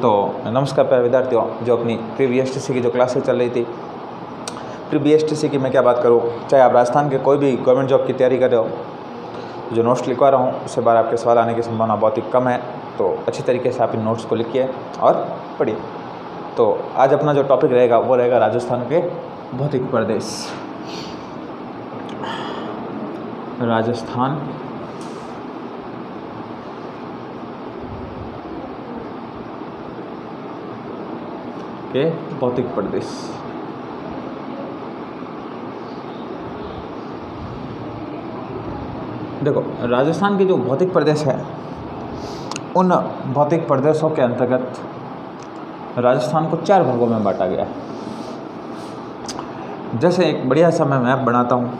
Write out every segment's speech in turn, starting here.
तो नमस्कार प्यारे विद्यार्थियों, जो अपनी प्री BSTC की जो क्लासेस चल रही थी, प्री BSTC की मैं क्या बात करूँ, चाहे आप राजस्थान के कोई भी गवर्नमेंट जॉब की तैयारी कर रहे हो, जो नोट्स लिखवा रहा हूँ उससे बार आपके सवाल आने की संभावना बहुत ही कम है। तो अच्छी तरीके से आप इन नोट्स को लिखिए और पढ़िए। तो आज अपना जो टॉपिक रहेगा वो रहेगा राजस्थान के भौतिक प्रदेश। राजस्थान के भौतिक प्रदेश। देखो, राजस्थान के जो भौतिक प्रदेश है, उन भौतिक प्रदेशों के अंतर्गत राजस्थान को 4 भागों में बांटा गया है। जैसे एक बढ़िया सा मैं मैप बनाता हूँ,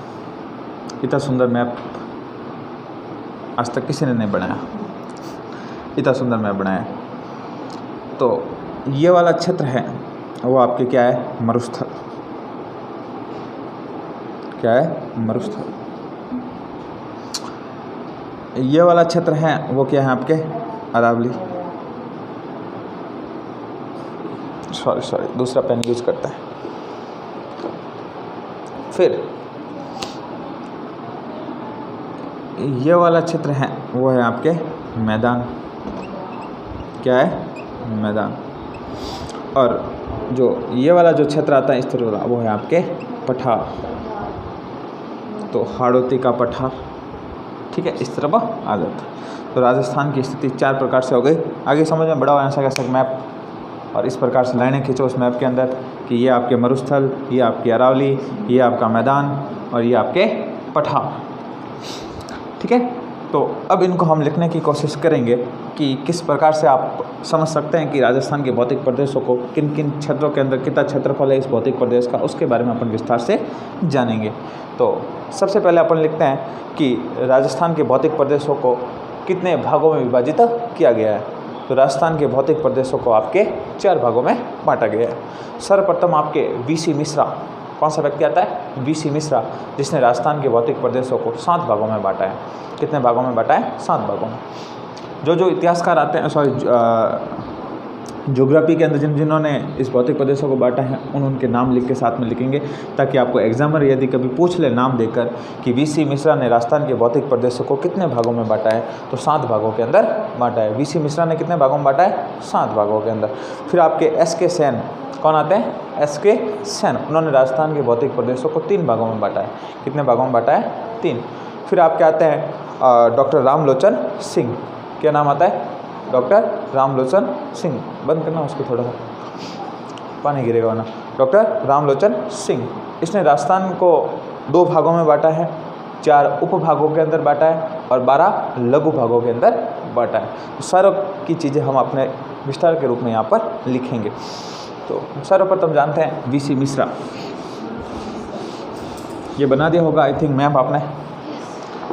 इतना सुंदर मैप आज तक किसी ने नहीं बनाया, इतना सुंदर मैप बनाया। तो ये वाला क्षेत्र है वो आपके क्या है, मरुस्थल। क्या है, मरुस्थल। ये वाला क्षेत्र है वो क्या है आपके, अरावली। सॉरी दूसरा पेन यूज करता है। फिर ये वाला क्षेत्र है वो है आपके मैदान। क्या है, मैदान। और जो ये वाला जो क्षेत्र आता है इस तरह वाला, वो है आपके पठार। तो हाड़ौती का पठार, ठीक है, इस तरफ आ जाता है। तो राजस्थान की स्थिति 4 प्रकार से हो गई। आगे समझ में बड़ा ऐसा कैसा मैप, और इस प्रकार से लाइनें खींचो उस मैप के अंदर कि ये आपके मरुस्थल, ये आपकी अरावली, ये आपका मैदान और ये आपके पठार। ठीक है, तो अब इनको हम लिखने की कोशिश करेंगे कि किस प्रकार से आप समझ सकते हैं कि राजस्थान के भौतिक प्रदेशों को किन किन क्षेत्रों के अंदर कितना क्षेत्रफल है इस भौतिक प्रदेश का, उसके बारे में अपन विस्तार से जानेंगे। तो सबसे पहले अपन लिखते हैं कि राजस्थान के भौतिक प्रदेशों को कितने भागों में विभाजित किया गया है। तो राजस्थान के भौतिक प्रदेशों को आपके 4 भागों में बांटा गया है। सर्वप्रथम आपके VC मिश्रा, कौन सा व्यक्ति आता है, VC मिश्रा, जिसने राजस्थान के भौतिक प्रदेशों को 7 भागों में बांटा है। कितने भागों में बांटा है, 7 भागों में। जो इतिहासकार आते हैं, ज्योग्राफी के अंदर जिन्होंने इस भौतिक प्रदेशों को बांटा है उनके नाम लिख के साथ में लिखेंगे, ताकि आपको एग्जामर यदि कभी पूछ ले नाम देकर कि VC मिश्रा ने राजस्थान के भौतिक प्रदेशों को कितने भागों में बांटा है, तो 7 भागों के अंदर बांटा है। VC मिश्रा ने कितने भागों में बांटा है, 7 भागों के अंदर। फिर आपके SK सेन, कौन आते हैं, SK सेन, उन्होंने राजस्थान के भौतिक प्रदेशों को 3 भागों में बांटा है। कितने भागों में बांटा है, 3। फिर आपके आते हैं डॉक्टर रामलोचन सिंह। क्या नाम आता है, डॉक्टर रामलोचन सिंह। बंद करना उसको, थोड़ा सा पानी गिरेगा वरना। डॉक्टर रामलोचन सिंह, इसने राजस्थान को 2 भागों में बांटा है, 4 उपभागों के अंदर बांटा है और 12 लघु भागों के अंदर बांटा है। तो सारों की चीज़ें हम अपने विस्तार के रूप में यहाँ पर लिखेंगे। तो सर्वप्रथम जानते हैं VC मिश्रा। ये बना दिया होगा आई थिंक मैप, आपने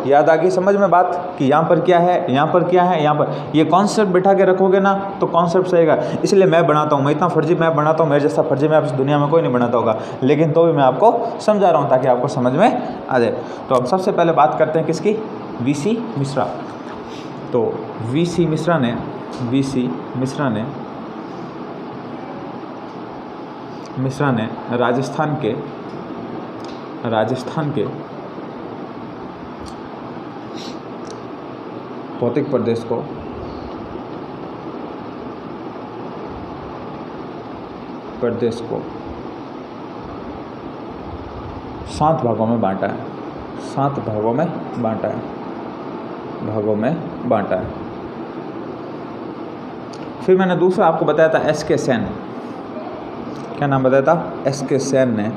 याद आ गई समझ में बात कि यहाँ पर क्या है, यहाँ पर क्या है, यहाँ पर। ये कॉन्सेप्ट बिठा के रखोगे ना तो कॉन्सेप्ट सहीगा। इसलिए मैं बनाता हूँ, मैं इतना फर्जी मैप बनाता हूँ, मेरे जैसा फर्जी मैप इस दुनिया में कोई नहीं बनाता होगा, लेकिन तो भी मैं आपको समझा रहा हूँ ताकि आपको समझ में आ जाए। तो हम सबसे पहले बात करते हैं किसकी, VC मिश्रा। तो VC मिश्रा ने राजस्थान के भौतिक प्रदेश को सात भागों में बांटा है। 7 भागों में बांटा है। फिर मैंने दूसरा आपको बताया था SK सेन। क्या नाम बताया था, SK सेन ने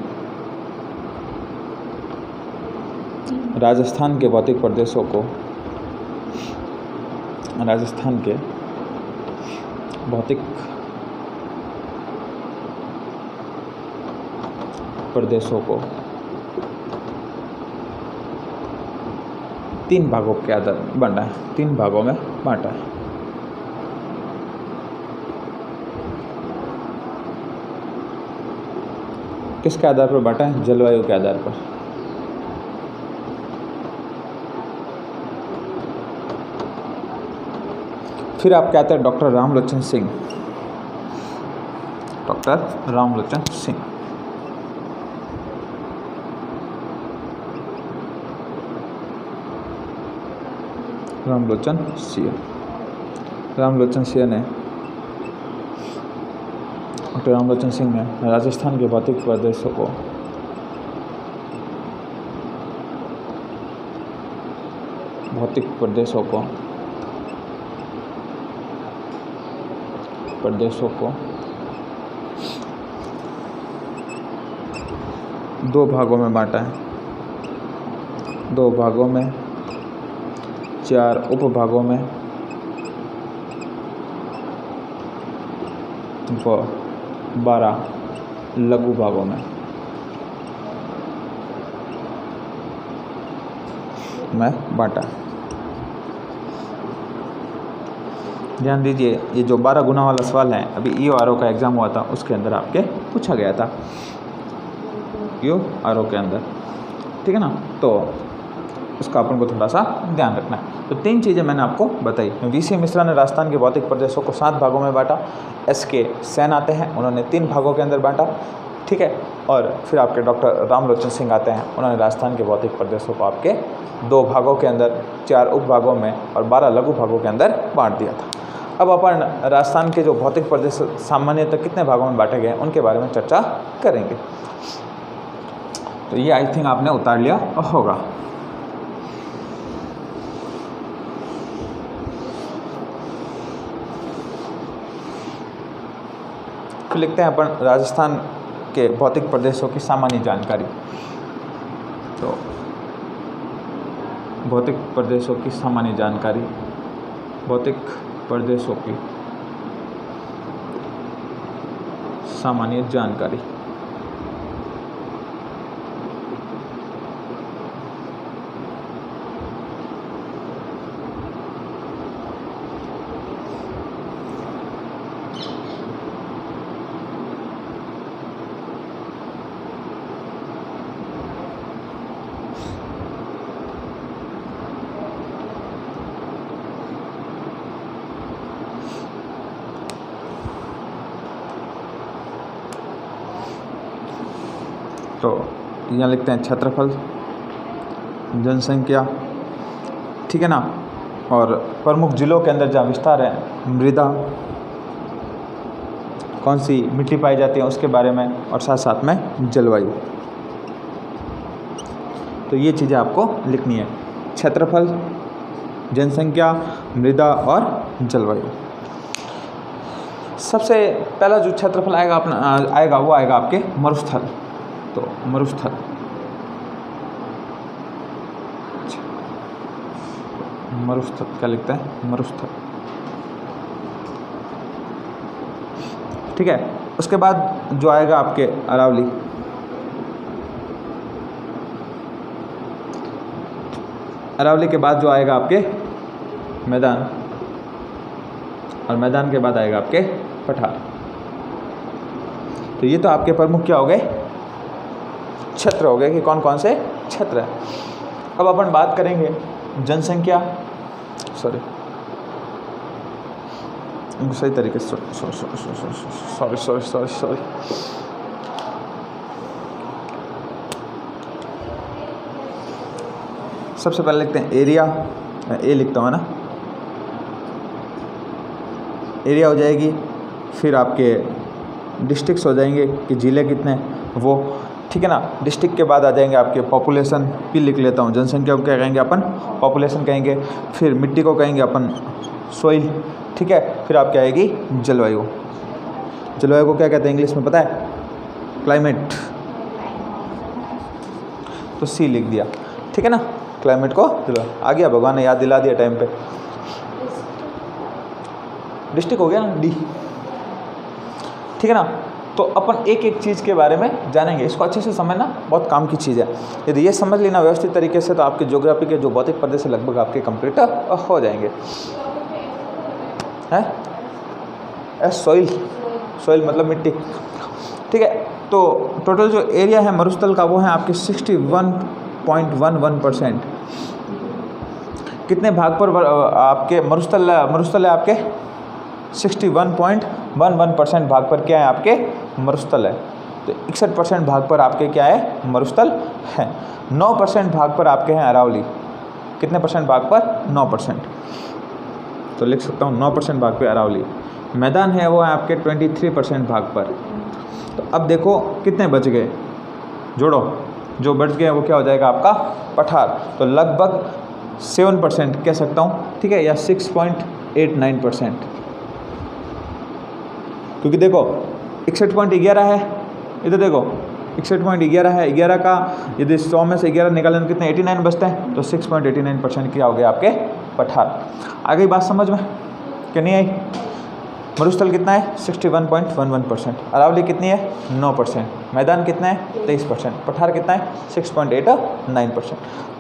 राजस्थान के भौतिक प्रदेशों को तीन भागों के आधार बांटा है, 3 भागों में बांटा है। किसके आधार पर बांटा है, जलवायु के आधार पर। फिर आपके आते हैं डॉक्टर रामलोचन सिंह। डॉक्टर रामलोचन सिंह। रामलोचन सिंह ने डॉक्टर रामलोचन सिंह ने राजस्थान के भौतिक प्रदेशों को दो भागों में बांटा है, 2 भागों में, 4 उपभागों में व 12 लघु भागों में बांटा। ध्यान दीजिए, ये जो 12 गुना वाला सवाल है अभी EORO का एग्ज़ाम हुआ था उसके अंदर आपके पूछा गया था, EORO के अंदर, ठीक है ना। तो उसका अपन को थोड़ा सा ध्यान रखना है। तो 3 चीज़ें मैंने आपको बताई। VC मिश्रा ने राजस्थान के भौतिक प्रदेशों को 7 भागों में बांटा। SK सेन आते हैं, उन्होंने 3 भागों के अंदर बांटा, ठीक है। और फिर आपके डॉक्टर रामलोचन सिंह आते हैं, उन्होंने राजस्थान के भौतिक प्रदेशों को आपके 2 भागों के अंदर, 4 उपभागों में और 12 लघु भागों के अंदर बांट दिया था। अब अपन राजस्थान के जो भौतिक प्रदेश सामान्यतः कितने भागों में बांटे गए उनके बारे में चर्चा करेंगे। तो ये आई थिंक आपने उतार लिया होगा। फिर लिखते हैं अपन राजस्थान के भौतिक प्रदेशों की सामान्य जानकारी। तो भौतिक प्रदेशों की सामान्य जानकारी, भौतिक प्रदेशों की सामान्य जानकारी। तो यहाँ लिखते हैं क्षेत्रफल, जनसंख्या, ठीक है ना, और प्रमुख जिलों के अंदर जहाँ विस्तार है, मृदा, कौन सी मिट्टी पाई जाती है उसके बारे में, और साथ साथ में जलवायु। तो ये चीज़ें आपको लिखनी है, क्षेत्रफल, जनसंख्या, मृदा और जलवायु। सबसे पहला जो क्षेत्रफल आएगा अपना वो आएगा आपके मरुस्थल। तो मरुस्थल, मरुस्थल क्या लिखते हैं, मरुस्थल, ठीक है। उसके बाद जो आएगा आपके अरावली, अरावली के बाद जो आएगा आपके मैदान, और मैदान के बाद आएगा आपके पठार। तो ये तो आपके प्रमुख क्या हो गए, क्षेत्र हो गए कि कौन कौन से क्षेत्र है। अब अपन बात करेंगे जनसंख्या, सही तरीके से सॉरी सबसे पहले लिखते हैं एरिया, ए लिखता हूँ ना, एरिया हो जाएगी। फिर आपके डिस्ट्रिक्ट्स हो जाएंगे कि ज़िले कितने वो, ठीक है ना। डिस्ट्रिक्ट के बाद आ जाएंगे आपके पॉपुलेशन, पी लिख लेता हूँ। जनसंख्या को क्या कहेंगे अपन, पॉपुलेशन कहेंगे। फिर मिट्टी को कहेंगे अपन सोइल, ठीक है। फिर आपकी आएगी जलवायु, जलवायु को क्या कहते हैं इंग्लिश में पता है, क्लाइमेट। तो सी लिख दिया, ठीक है ना, क्लाइमेट को आ गया, भगवान ने याद दिला दिया टाइम पे। डिस्ट्रिक्ट हो गया ना, डी, ठीक है ना। तो अपन एक एक चीज़ के बारे में जानेंगे, इसको अच्छे से समझना बहुत काम की चीज़ है। यदि ये समझ लेना व्यवस्थित तरीके से तो आपके ज्योग्राफी के जो भौतिक प्रदेश है लगभग आपके कंप्लीट हो जाएंगे। है सोइल, सोइल मतलब मिट्टी, ठीक है। तो टोटल जो एरिया है मरुस्थल का वो है आपके 61.11%। कितने भाग पर आपके मरुस्थल है आपके 61.11 1% भाग पर क्या है आपके मरुस्थल है। तो 61% भाग पर आपके क्या है मरुस्थल है। 9% भाग पर आपके हैं अरावली। कितने परसेंट भाग पर 9%। तो लिख सकता हूँ 9% भाग पर अरावली। मैदान है वो है आपके 23% भाग पर। तो अब देखो कितने बच गए, जोड़ो, जो बच गए वो क्या हो जाएगा आपका पठार। तो लगभग 7% कह सकता हूँ, ठीक है, या 6.89%, क्योंकि देखो 61.11 है, इधर देखो 61.11 है। 11 का यदि 100 में से 11 निकालें तो कितने 89 बचते हैं। तो 6.89% क्या हो गया आपके पठार। आ गई बात समझ में कि नहीं आई। मरुस्थल कितना है 61.11%, अरावली कितनी है 9%, मैदान कितना है 23%, पठार कितना है 6.89%।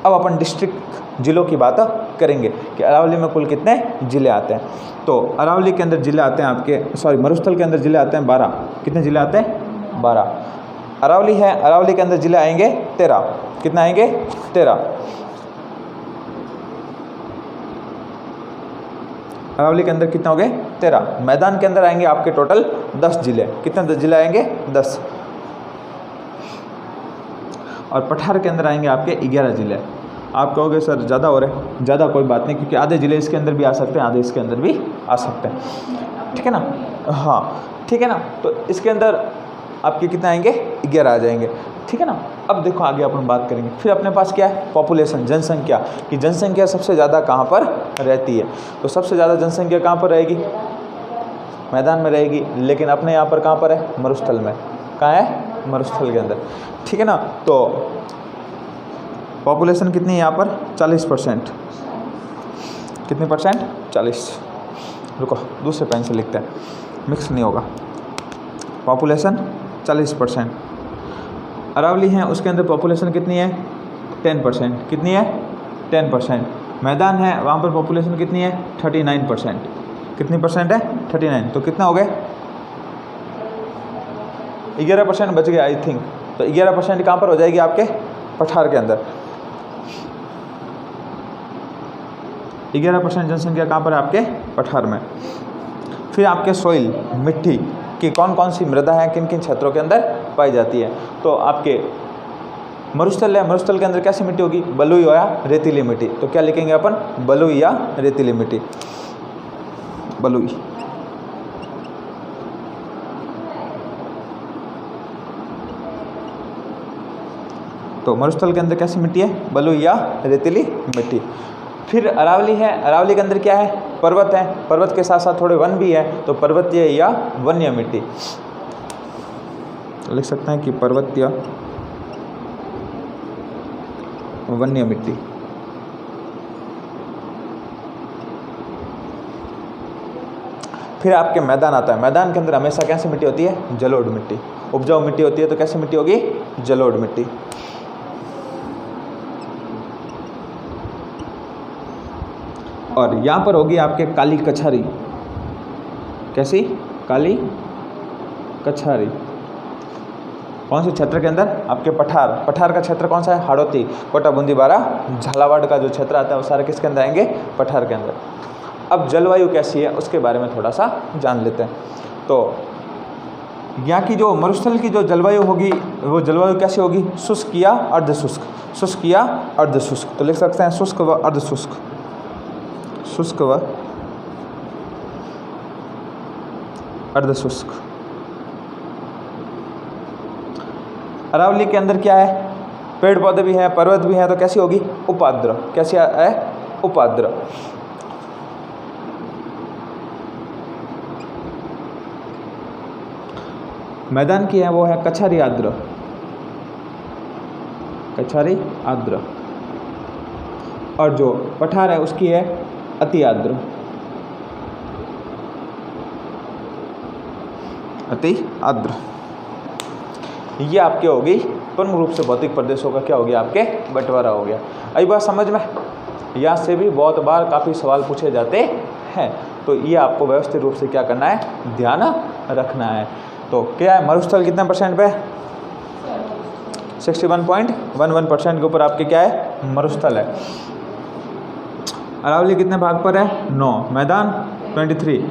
अब अपन डिस्ट्रिक्ट जिलों की बात करेंगे कि अरावली में कुल कितने जिले आते हैं। तो अरावली के अंदर जिले आते हैं आपके, मरुस्थल के अंदर जिले आते हैं 12। कितने जिले आते हैं 12। अरावली है, अरावली के अंदर जिले आएंगे 13। कितना आएंगे 13। अरावली के अंदर कितने हो गए 13। मैदान के अंदर आएंगे आपके टोटल 10 जिले। कितने जिले आएंगे 10। और पठार के अंदर आएंगे आपके 11 जिले। आप कहोगे सर ज़्यादा हो रहे, ज़्यादा कोई बात नहीं, क्योंकि आधे जिले इसके अंदर भी आ सकते हैं, आधे इसके अंदर भी आ सकते हैं, ठीक है ना। हाँ ठीक है ना। तो इसके अंदर आपके कितने आएंगे 11 आ जाएंगे, ठीक है ना। अब देखो आगे अपन बात करेंगे। फिर अपने पास क्या है पॉपुलेशन, जनसंख्या, कि जनसंख्या सबसे ज़्यादा कहाँ पर रहती है। तो सबसे ज़्यादा जनसंख्या कहाँ पर रहेगी मैदान में रहेगी, लेकिन अपने यहाँ पर कहाँ पर है मरुस्थल में। कहाँ है मरुस्थल के अंदर, ठीक है ना। तो पॉपुलेशन कितनी है यहाँ पर 40%। कितनी परसेंट 40। रुको दूसरे पेन से लिखते हैं, मिक्स नहीं होगा। पॉपुलेशन 40%। अरावली है उसके अंदर पॉपुलेशन कितनी है 10%। कितनी है 10%। मैदान है वहाँ पर पॉपुलेशन कितनी है 39%। कितनी परसेंट है 39। तो कितना हो गए 11% बच गया आई थिंक। तो 11% कहाँ पर हो जाएगी आपके पठार के अंदर। 11% जनसंख्या कहाँ पर है आपके पठार में। फिर आपके सोइल, मिट्टी कि कौन कौन सी मृदा है किन किन क्षेत्रों के अंदर पाई जाती है। तो आपके मरुस्थल है, मरुस्थल के अंदर कैसी मिट्टी होगी बलुई या रेतीली मिट्टी। तो क्या लिखेंगे अपन बलुई या रेतीली मिट्टी। बलुई। तो मरुस्थल के अंदर कैसी मिट्टी है बलुई या रेतीली मिट्टी। फिर अरावली है, अरावली के अंदर क्या है पर्वत है, पर्वत के साथ साथ थोड़े वन भी है। तो पर्वतीय या वन्य मिट्टी। तो लिख सकते हैं कि पर्वतीय वन्य मिट्टी। फिर आपके मैदान आता है, मैदान के अंदर हमेशा कैसी मिट्टी होती है जलोढ़ मिट्टी। उपजाऊ मिट्टी होती है तो कैसी मिट्टी होगी जलोढ़ मिट्टी। और यहाँ पर होगी आपके काली कछारी। कैसी काली कछारी। कौन से क्षेत्र के अंदर आपके पठार। पठार का क्षेत्र कौन सा है हाड़ौती, कोटा, बूंदी, बारा, झालावाड़ का जो क्षेत्र आता है वो सारे किसके अंदर आएंगे पठार के अंदर। अब जलवायु कैसी है उसके बारे में थोड़ा सा जान लेते हैं। तो यहाँ की जो मरुस्थल की जो जलवायु होगी वो जलवायु कैसी होगी शुष्क या अर्धशुष्क। शुष्क या अर्धशुष्क। तो लिख सकते हैं शुष्क व अर्धशुष्क। शुष्क व अर्धशुष्क। अरावली के अंदर क्या है पेड़ पौधे भी हैं पर्वत भी हैं। तो कैसी होगी उपाद्र। कैसी है उपाद्र। मैदान की है वो है कछारी आर्द्र। कछारी आर्द्र। और जो पठार है उसकी है अति आर्द्र। अति आर्द्र। ये आपके होगी प्रमुख रूप से भौतिक प्रदेशों का क्या हो गया आपके बंटवारा हो गया। आई बात समझ में। यहाँ से भी बहुत बार काफ़ी सवाल पूछे जाते हैं। तो ये आपको व्यवस्थित रूप से क्या करना है ध्यान रखना है। तो क्या है मरुस्थल कितने परसेंट पे 61.11% के ऊपर आपके क्या है मरुस्थल है। अरावली कितने भाग पर है 9। मैदान 23।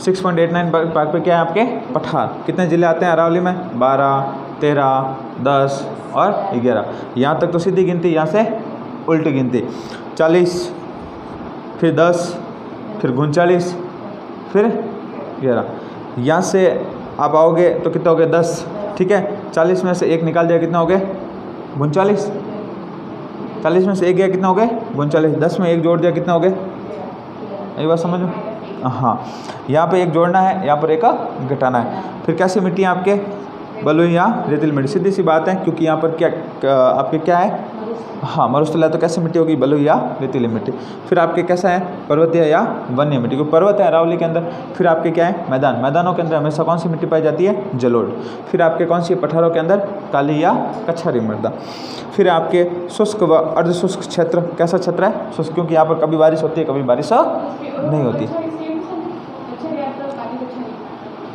6.89 भाग पे क्या है आपके पठार। कितने ज़िले आते हैं अरावली में? 12, 13, 10 और 11। यहाँ तक तो सीधी गिनती, यहाँ से उल्टी गिनती। 40, फिर 10, फिर 39, फिर 11। यहाँ से आप आओगे तो कितना हो गया? 10। ठीक है, 40 में से एक निकाल दिया, कितना हो गए? 39। 40 में से एक गया, कितना हो गए? 39। 10 में एक जोड़ दिया, कितना हो गए? एक बात समझो। हाँ, यहाँ पे एक जोड़ना है, यहाँ पर एक घटाना है। फिर कैसी मिट्टी है आपके? बलुई या रेतीली मिट्टी। सीधी सी बात है, क्योंकि यहाँ पर क्या आपके क्या है? हाँ, मरुस्थल है तो कैसी मिट्टी होगी? बलुई या रेतीली मिट्टी। फिर आपके कैसा है? पर्वतीय या वन्य मिट्टी। क्योंकि पर्वत है अरावली के अंदर। फिर आपके क्या है? मैदान। मैदानों के अंदर हमेशा कौन सी मिट्टी पाई जाती है? जलोढ़। फिर आपके कौन सी? पठारों के अंदर काली या कछारी मृदा। फिर आपके शुष्क व अर्धशुष्क क्षेत्र। कैसा क्षेत्र है? शुष्क, क्योंकि यहाँ पर कभी बारिश होती है, कभी बारिश नहीं होती।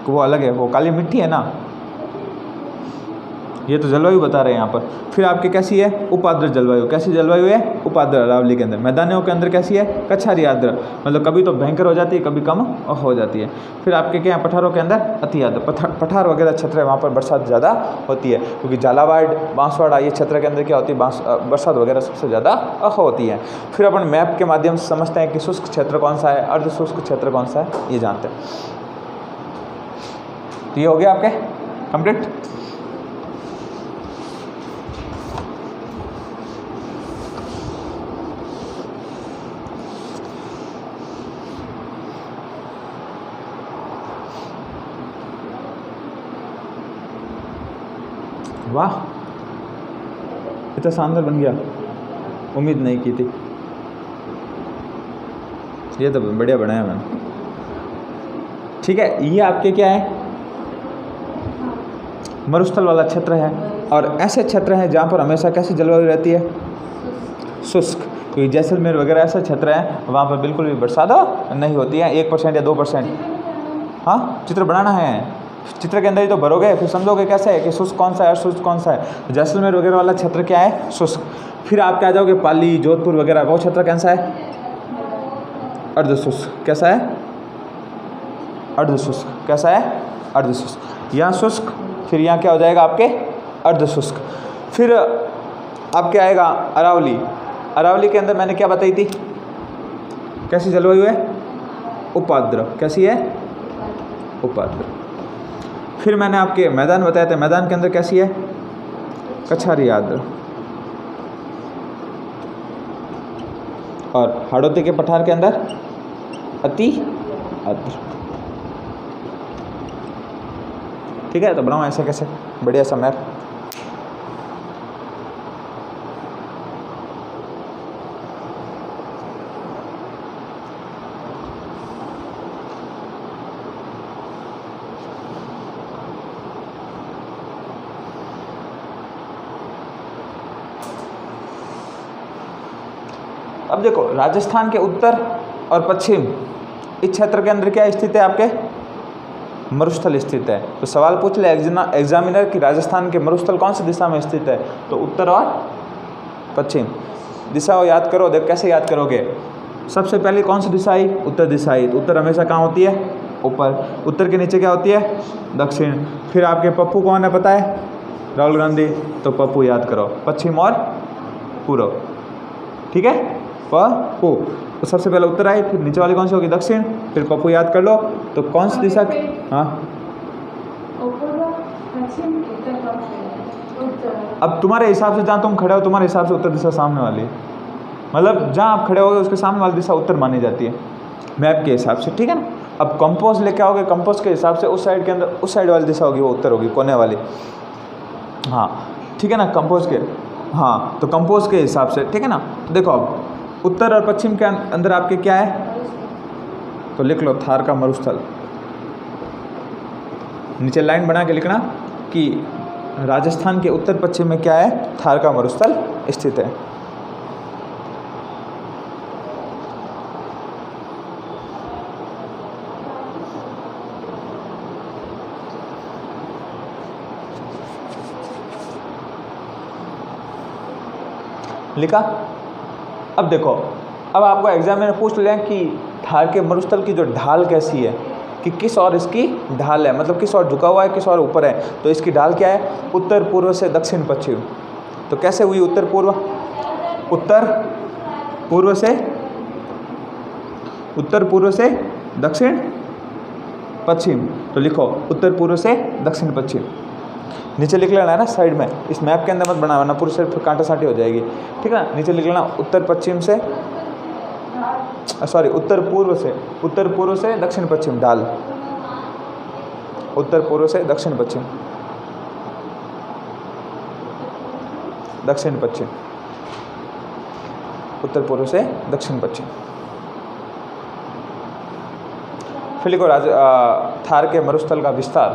वो अलग है, वो काली मिट्टी है ना, ये तो जलवायु बता रहे हैं यहाँ पर। फिर आपके कैसी है? उपाद्र जलवायु। कैसी जलवायु है? उपाद्र अरावली के अंदर। मैदानों के अंदर कैसी है? कछारी आर्द्र, मतलब कभी तो भयंकर हो जाती है, कभी कम हो जाती है। फिर आपके क्या है? पठारों के अंदर अति आर्द्र। पठार वगैरह क्षेत्र है, वहाँ पर बरसात ज़्यादा होती है, क्योंकि झालावाड़, बांसवाड़ा ये क्षेत्र के अंदर क्या होती है? बरसात वगैरह सबसे ज़्यादा होती है। फिर अपन मैप के माध्यम से समझते हैं कि शुष्क क्षेत्र कौन सा है, अर्धशुष्क क्षेत्र कौन सा है, ये जानते हैं। तो ये हो गया आपके कंप्लीट। वाह, इतना शानदार बन गया, उम्मीद नहीं की थी। ये तो बढ़िया बनाया मैंने। ठीक है, ये आपके क्या है? मरुस्थल वाला क्षेत्र है। और ऐसे क्षेत्र हैं जहाँ पर हमेशा कैसी जलवायु रहती है? शुष्क। क्योंकि जैसलमेर वगैरह ऐसा क्षेत्र है, वहाँ पर बिल्कुल भी बरसात नहीं होती है, 1% या 2%। हाँ, चित्र बनाना है, चित्र के अंदर ही तो भरोगे, फिर समझोगे कैसे है कि शुष्क कौन सा है और शुष्क कौन सा है। जैसलमेर वगैरह वाला क्षेत्र क्या है? शुष्क। फिर आप क्या जाओगे? पाली, जोधपुर वगैरह, वो क्षेत्र कैसा है? अर्धशुष्क। कैसा है? अर्धशुष्क। कैसा है? अर्धशुष्क। यहाँ शुष्क, फिर यहाँ क्या हो जाएगा आपके? अर्धशुष्क। फिर आपके आएगा अरावली। अरावली के अंदर मैंने क्या बताई थी? कैसी जलवायु है? उपाद्र। कैसी है? उपाद्र। फिर मैंने आपके मैदान बताए थे, मैदान के अंदर कैसी है? कछारी आर्द्र। और हाड़ौती के पठार के अंदर अति आर्द्र। ठीक है, तो बनाओ ऐसे कैसे बढ़िया सा मैप। अब देखो, राजस्थान के उत्तर और पश्चिम इस क्षेत्र के अंदर क्या स्थित है? आपके मरुस्थल स्थित है। तो सवाल पूछ ले एग्जामिनर कि राजस्थान के मरुस्थल कौन सी दिशा में स्थित है? तो उत्तर और पश्चिम दिशा याद करो। देख कैसे याद करोगे? सबसे पहले कौन सी दिशा आई? उत्तर दिशा आई। तो उत्तर हमेशा कहाँ होती है? ऊपर। उत्तर के नीचे क्या होती है? दक्षिण। फिर आपके पप्पू कौन है पता है? राहुल गांधी। तो पप्पू याद करो, पश्चिम और पूर्व। ठीक है, पप्पू। तो सबसे पहले उत्तर आई, फिर नीचे वाली कौन सी होगी? दक्षिण। फिर पप्पू याद कर लो। तो कौन सी दिशा? हाँ, अब तुम्हारे हिसाब से जहाँ तुम खड़े हो, तुम्हारे हिसाब से उत्तर दिशा सामने वाली है। मतलब जहाँ आप खड़े होगे उसके सामने वाली दिशा उत्तर मानी जाती है मैप के हिसाब से। ठीक है ना। अब कंपोज लेके आओगे, कंपोज के हिसाब से उस साइड के अंदर उस साइड वाली दिशा होगी वो उत्तर होगी, कोने वाली। हाँ ठीक है ना, कंपोज के। हाँ, तो कंपोज के हिसाब से। ठीक है ना। तो देखो अब उत्तर और पश्चिम के अंदर आपके क्या है? तो लिख लो थार का मरुस्थल। नीचे लाइन बना के लिखना कि राजस्थान के उत्तर पश्चिम में क्या है? थार का मरुस्थल स्थित है। लिखा। अब देखो, अब आपको एग्जाम में पूछ लें कि थार के मरुस्थल की जो ढाल कैसी है, कि किस और इसकी ढाल है, मतलब किस और झुका हुआ है, किस और ऊपर है। तो इसकी ढाल क्या है, उत्तर पूर्व से दक्षिण पश्चिम। तो कैसे हुई उत्तर पूर्व से दक्षिण पश्चिम। तो लिखो उत्तर पूर्व से दक्षिण पश्चिम, नीचे लिख लेना है ना साइड में, इस मैप के अंदर मत बना वरना पूरी सिर्फ कांटा साटी हो जाएगी, ठीक है ना। नीचे लिख लेना उत्तर पूर्व से दक्षिण पश्चिम ढाल, उत्तर पूर्व से दक्षिण पश्चिम, उत्तर पूर्व से दक्षिण पश्चिम। फिर लिखो थार के मरुस्थल का विस्तार,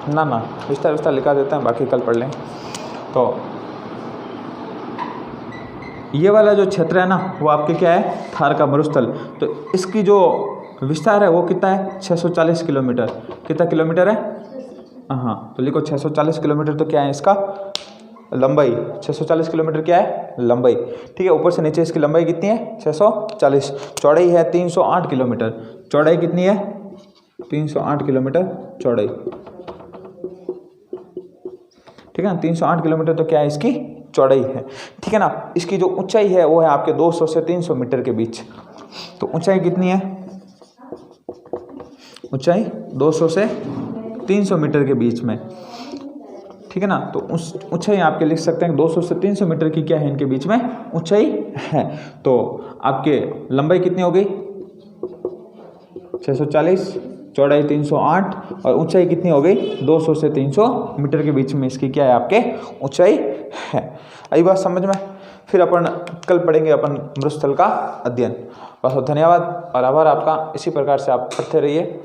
ना विस्तार लिखा देते हैं, बाकी कल पढ़ लें। तो ये वाला जो क्षेत्र है ना वो आपके क्या है, थार का मरुस्थल। तो इसकी जो विस्तार है वो कितना है, 640 किलोमीटर। कितना किलोमीटर है, हाँ, तो लिखो 640 किलोमीटर। तो क्या है इसका लंबाई, 640 किलोमीटर क्या है लंबाई, ठीक है। ऊपर से नीचे इसकी लंबाई कितनी है 640, चौड़ाई है 308 किलोमीटर। चौड़ाई कितनी है 308 किलोमीटर चौड़ाई, ठीक है ना। 308 किलोमीटर तो क्या है इसकी चौड़ाई है, ठीक है ना। इसकी जो ऊंचाई है वो है आपके 200 से 300 मीटर के बीच। तो ऊंचाई कितनी है, ऊंचाई 200 से 300 मीटर के बीच में, ठीक है ना। तो उस ऊंचाई आपके लिख सकते हैं 200 से 300 मीटर की क्या है इनके बीच में ऊंचाई है। तो आपके लंबाई कितनी हो गई 640, चौड़ाई 308 और ऊंचाई कितनी हो गई 200 से 300 मीटर के बीच में इसकी क्या है आपके ऊंचाई है। आई बात समझ में। फिर अपन कल पढ़ेंगे अपन मरुस्थल का अध्ययन। बस धन्यवाद और आभार आपका। इसी प्रकार से आप पढ़ते रहिए।